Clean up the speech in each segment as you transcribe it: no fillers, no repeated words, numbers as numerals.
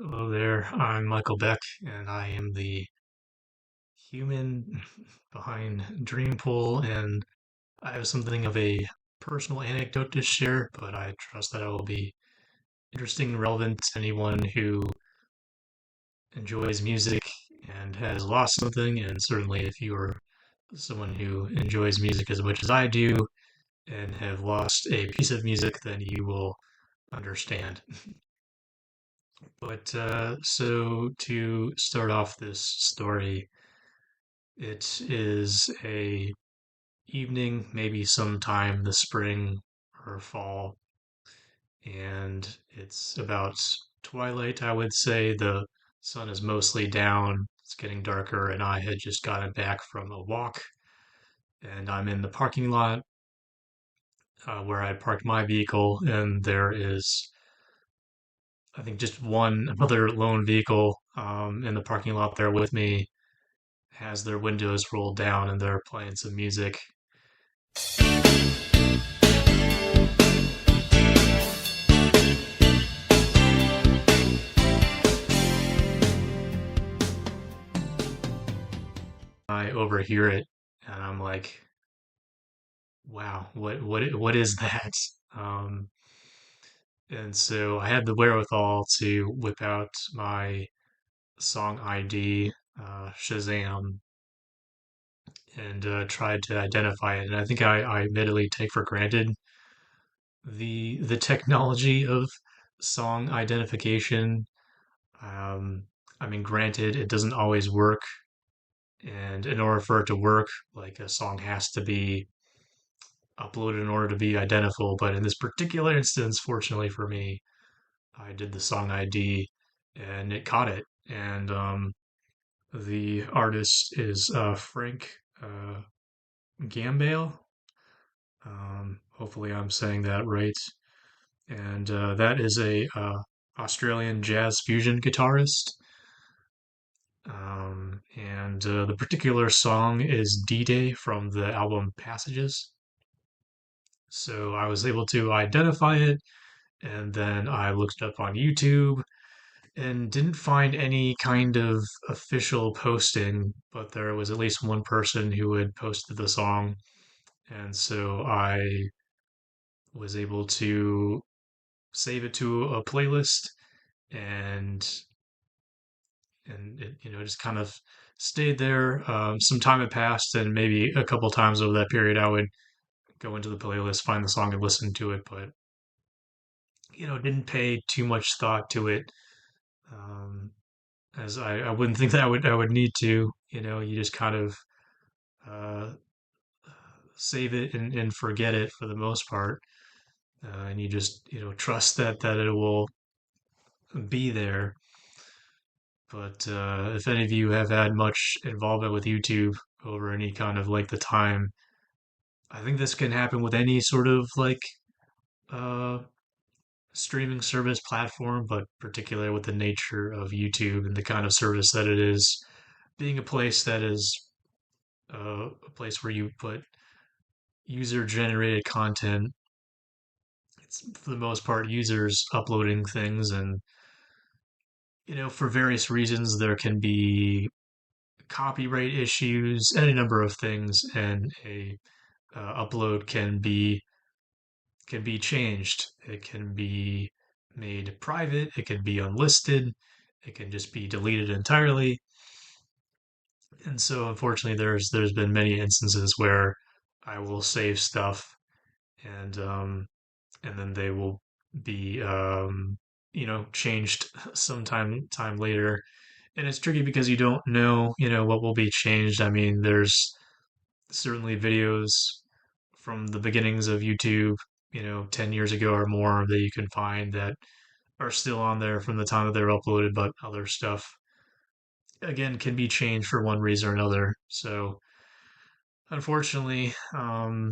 Hello there, I'm Michael Beck, and I am the human behind Dreampool, and I have something of a personal anecdote to share, but I trust that it will be interesting and relevant to anyone who enjoys music and has lost something, and certainly if you are someone who enjoys music as much as I do and have lost a piece of music, then you will understand. But so to start off this story, it is a evening, maybe sometime the spring or fall, and it's about twilight, I would say. The sun is mostly down, it's getting darker, and I had just gotten back from a walk, and I'm in the parking lot where I parked my vehicle, and there is, I think, just one other lone vehicle in the parking lot there with me, has their windows rolled down, and they're playing some music. I overhear it, and I'm like, "Wow, what is that?" Um, and so I had the wherewithal to whip out my song ID, Shazam, and tried to identify it. And I think I admittedly take for granted the technology of song identification. Um, I mean, granted, it doesn't always work, and in order for it to work, like a song has to be uploaded in order to be identifiable. But in this particular instance, fortunately for me, I did the song ID and it caught it. And the artist is Frank Gambale. Hopefully, I'm saying that right. And that is a Australian jazz fusion guitarist. And the particular song is D Day from the album Passages. So I was able to identify it, and then I looked it up on YouTube and didn't find any kind of official posting, but there was at least one person who had posted the song, and so I was able to save it to a playlist, and it just kind of stayed there. Some time had passed, and maybe a couple times over that period, I would go into the playlist, find the song, and listen to it, but didn't pay too much thought to it. Um, as I wouldn't think that I would need to. You just kind of uh, save it and forget it for the most part, and you just trust that it will be there. But if any of you have had much involvement with YouTube over any kind of like the time, I think this can happen with any sort of like uh, streaming service platform, but particularly with the nature of YouTube and the kind of service that it is, being a place that is a place where you put user generated content. It's for the most part users uploading things, and for various reasons there can be copyright issues, any number of things, and a upload can be changed. It can be made private. It can be unlisted. It can just be deleted entirely. And so, unfortunately, there's been many instances where I will save stuff, and then they will be changed sometime later. And it's tricky because you don't know what will be changed. I mean, there's certainly videos from the beginnings of YouTube, 10 years ago or more, that you can find that are still on there from the time that they were uploaded, but other stuff again can be changed for one reason or another. So unfortunately, yeah,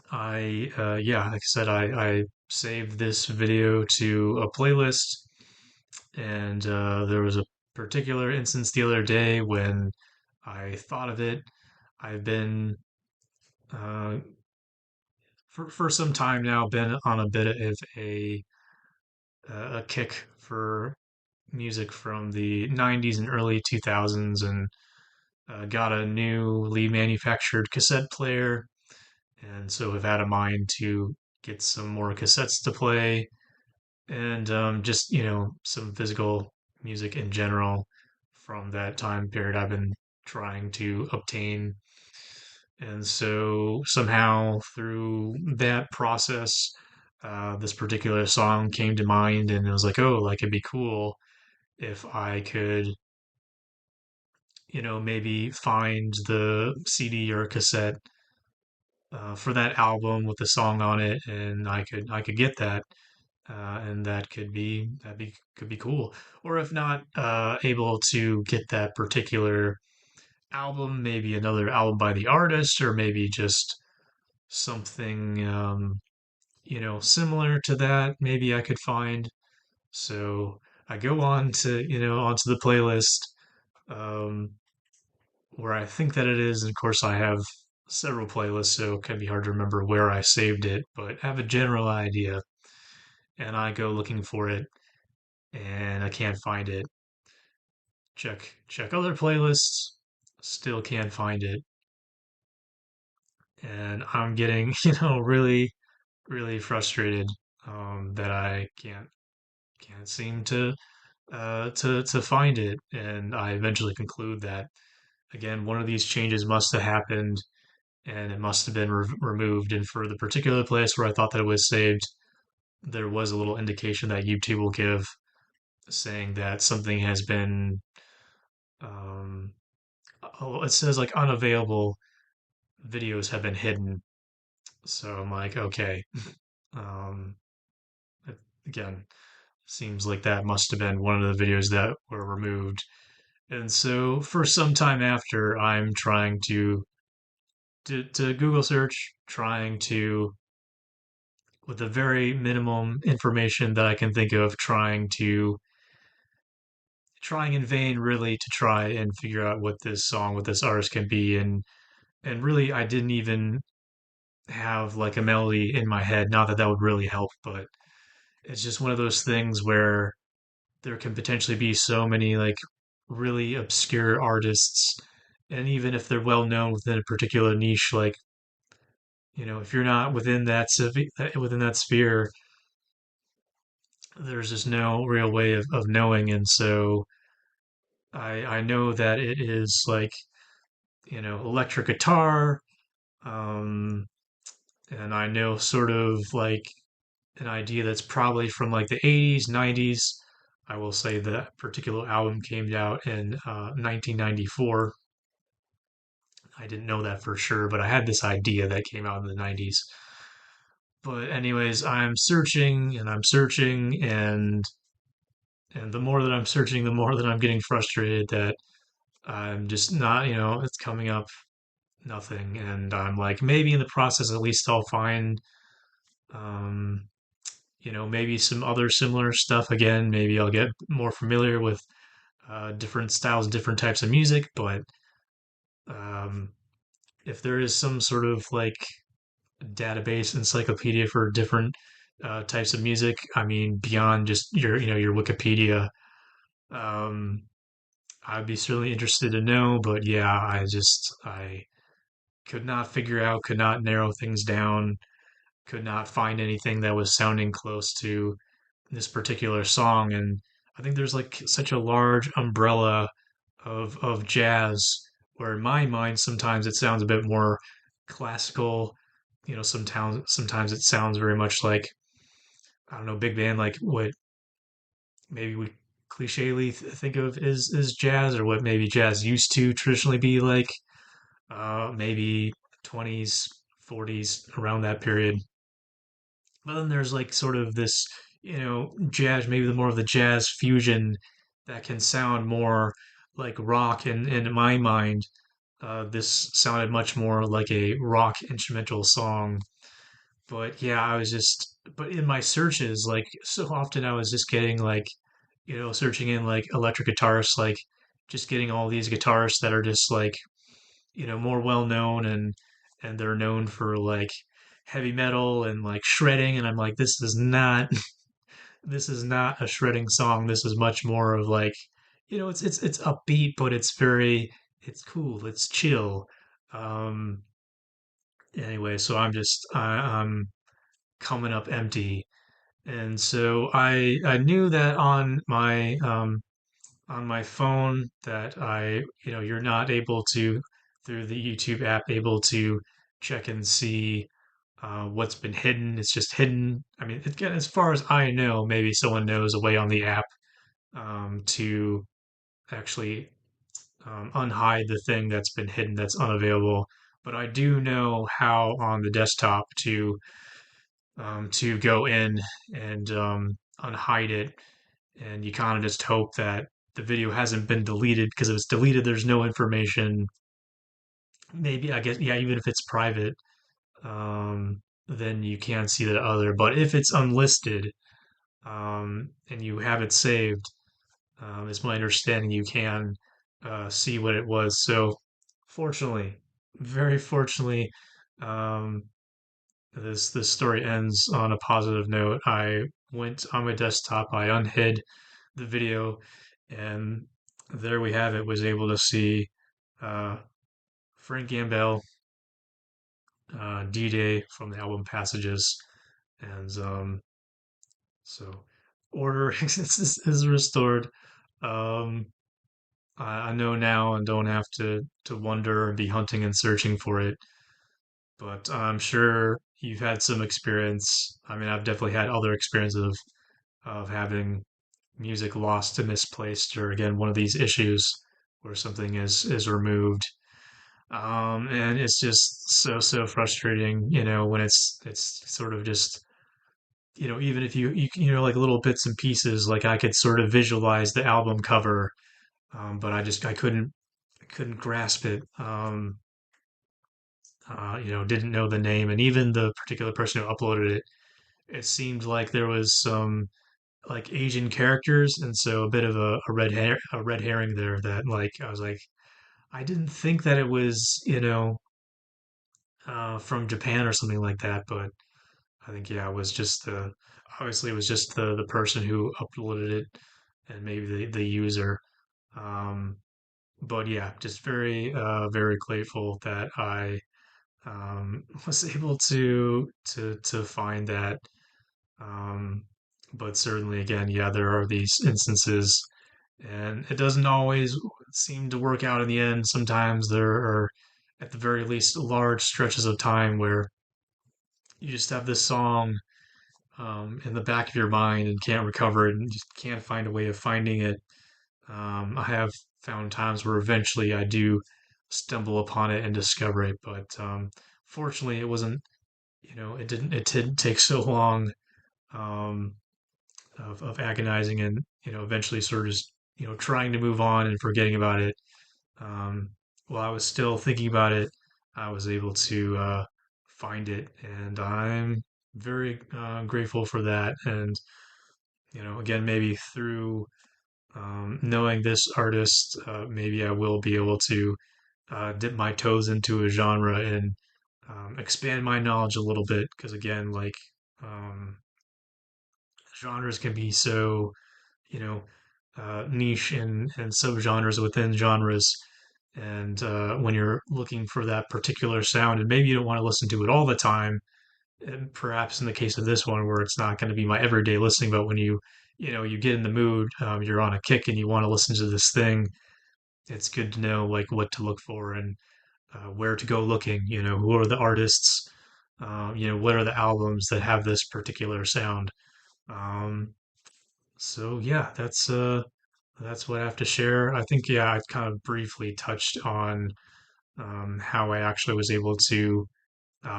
like I said, I saved this video to a playlist, and there was a particular instance the other day when I thought of it. I've been uh, for some time now been on a bit of a kick for music from the 90s and early 2000s and got a newly manufactured cassette player. And so have had a mind to get some more cassettes to play and just, some physical music in general from that time period I've been trying to obtain. And so somehow through that process, this particular song came to mind, and it was like, oh, like it'd be cool if I could, maybe find the CD or cassette for that album with the song on it, and I could get that, and that could be cool. Or if not able to get that particular album, maybe another album by the artist, or maybe just something similar to that. Maybe I could find. So I go on to onto the playlist um, where I think that it is. And of course, I have several playlists, so it can be hard to remember where I saved it, but I have a general idea. And I go looking for it, and I can't find it. Check other playlists, still can't find it, and I'm getting really really frustrated that I can't seem to find it. And I eventually conclude that again, one of these changes must have happened, and it must have been removed. And for the particular place where I thought that it was saved, there was a little indication that YouTube will give saying that something has been. Um, oh, it says like unavailable videos have been hidden. So I'm like, okay. Um, again, seems like that must have been one of the videos that were removed. And so for some time after, I'm trying to Google search, trying to, with the very minimum information that I can think of, trying in vain really to try and figure out what this song, what this artist can be. And really I didn't even have like a melody in my head. Not that that would really help, but it's just one of those things where there can potentially be so many like really obscure artists, and even if they're well known within a particular niche, like if you're not within that sphere, there's just no real way of knowing. And so I know that it is like electric guitar, um, and I know sort of like an idea that's probably from like the 80s, 90s. I will say that particular album came out in 1994. I didn't know that for sure, but I had this idea that came out in the 90s. But anyways, I'm searching and I'm searching, and the more that I'm searching, the more that I'm getting frustrated that I'm just not, it's coming up nothing. And I'm like, maybe in the process, at least I'll find, um, maybe some other similar stuff again. Maybe I'll get more familiar with different styles, different types of music. But um, if there is some sort of like database encyclopedia for different types of music, I mean, beyond just your Wikipedia, um, I'd be certainly interested to know. But yeah, I could not figure out, could not narrow things down, could not find anything that was sounding close to this particular song. And I think there's like such a large umbrella of jazz, where in my mind sometimes it sounds a bit more classical. Sometimes it sounds very much like, I don't know, big band, like what maybe we clichely think of is jazz, or what maybe jazz used to traditionally be like, maybe 20s, 40s, around that period. But then there's like sort of this, jazz, maybe the more of the jazz fusion that can sound more like rock. And in my mind, this sounded much more like a rock instrumental song. But yeah, but in my searches, like so often I was just getting like, searching in like electric guitarists, like just getting all these guitarists that are just like, more well known, and they're known for like heavy metal and like shredding. And I'm like, this is not this is not a shredding song. This is much more of like, it's upbeat, but it's cool, it's chill. Um, anyway, so I'm coming up empty, and so I knew that on my phone that you're not able to, through the YouTube app, able to check and see what's been hidden. It's just hidden. I mean, again, as far as I know, maybe someone knows a way on the app to actually unhide the thing that's been hidden, that's unavailable. But I do know how on the desktop to go in and unhide it, and you kind of just hope that the video hasn't been deleted, because if it's deleted, there's no information. Maybe, I guess, yeah, even if it's private, then you can't see the other. But if it's unlisted, and you have it saved, it's my understanding you can see what it was. So, fortunately, very fortunately, um, this story ends on a positive note. I went on my desktop, I unhid the video, and there we have it. Was able to see uh, Frank Gambale, D-Day from the album Passages, and so order is restored. Um, I know now and don't have to wonder and be hunting and searching for it. But I'm sure you've had some experience. I mean, I've definitely had other experiences of having music lost and misplaced, or again, one of these issues where something is removed. And it's just so frustrating, when it's sort of just, even if like little bits and pieces, like I could sort of visualize the album cover, but I couldn't grasp it. Didn't know the name, and even the particular person who uploaded it. It seemed like there was some like Asian characters, and so a bit of a red herring there. That, like, I was like, I didn't think that it was from Japan or something like that, but I think, yeah, it was just the obviously it was just the person who uploaded it, and maybe the user. Um, but yeah, just very grateful that I was able to find that. Um, but certainly, again, yeah, there are these instances, and it doesn't always seem to work out in the end. Sometimes there are, at the very least, large stretches of time where you just have this song in the back of your mind and can't recover it, and just can't find a way of finding it. I have found times where eventually I do stumble upon it and discover it, but fortunately, it wasn't. It didn't take so long um, of agonizing, and eventually sort of just trying to move on and forgetting about it. Um, while I was still thinking about it, I was able to find it, and I'm very grateful for that. And again, maybe through knowing this artist, maybe I will be able to dip my toes into a genre and expand my knowledge a little bit. Because again, like, um, genres can be so you know niche, and subgenres within genres. And when you're looking for that particular sound, and maybe you don't want to listen to it all the time, and perhaps in the case of this one, where it's not going to be my everyday listening, but when you get in the mood, you're on a kick and you want to listen to this thing, it's good to know like what to look for, and where to go looking. Who are the artists? What are the albums that have this particular sound? Um, so yeah, that's what I have to share. I think, yeah, I've kind of briefly touched on how I actually was able to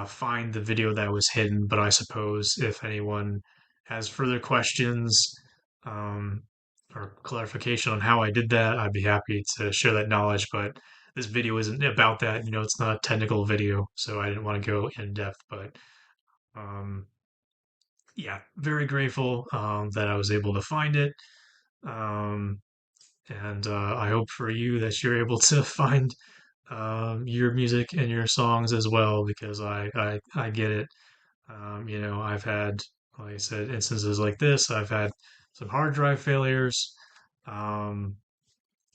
find the video that was hidden. But I suppose if anyone has further questions um, or clarification on how I did that, I'd be happy to share that knowledge. But this video isn't about that. It's not a technical video, so I didn't want to go in depth. But um, yeah, very grateful that I was able to find it. Um, and I hope for you that you're able to find your music and your songs as well, because I get it. I've had like I said, instances like this. I've had some hard drive failures, um,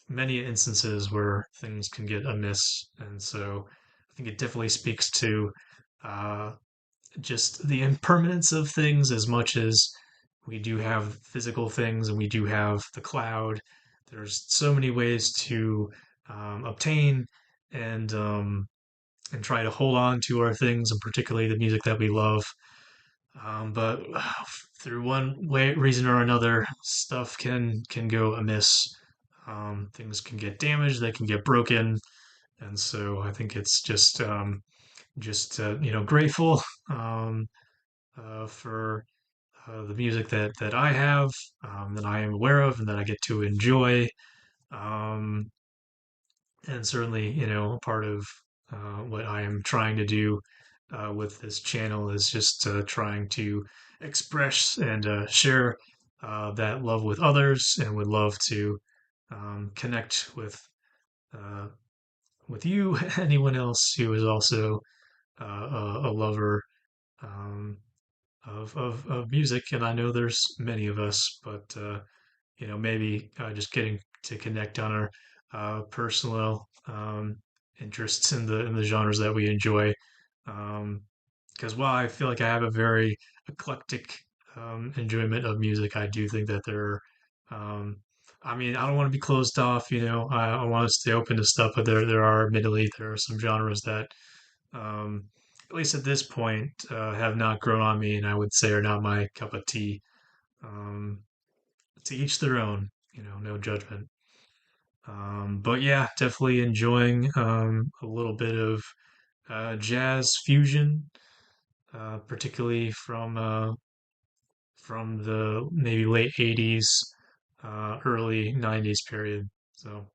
many instances where things can get amiss, and so I think it definitely speaks to uh, just the impermanence of things as much as we do have physical things and we do have the cloud. There's so many ways to obtain and um, and try to hold on to our things, and particularly the music that we love. But through one way, reason or another, stuff can go amiss. Things can get damaged, they can get broken, and so I think it's just grateful um, for the music that I have, that I am aware of, and that I get to enjoy. Um, and certainly, a part of what I am trying to do with this channel is just trying to express and share that love with others, and would love to connect uh, with you, anyone else who is also a lover um, of music. And I know there's many of us, but maybe just getting to connect on our personal interests in the genres that we enjoy. Because while I feel like I have a very eclectic enjoyment of music, I do think that there are. Um, I mean, I don't want to be closed off. I want to stay open to stuff, but admittedly, there are some genres that, um, at least at this point, have not grown on me, and I would say are not my cup of tea. Um, to each their own, no judgment. But yeah, definitely enjoying a little bit of jazz fusion, particularly from the maybe late '80s, early '90s period. So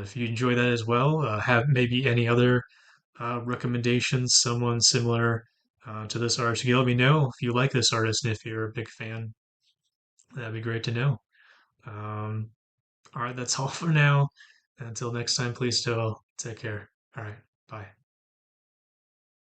if you enjoy that as well, have maybe any other recommendations, someone similar to this artist, you can let me know if you like this artist and if you're a big fan. That'd be great to know. Um, all right, that's all for now. Until next time, please still take care. All right, bye.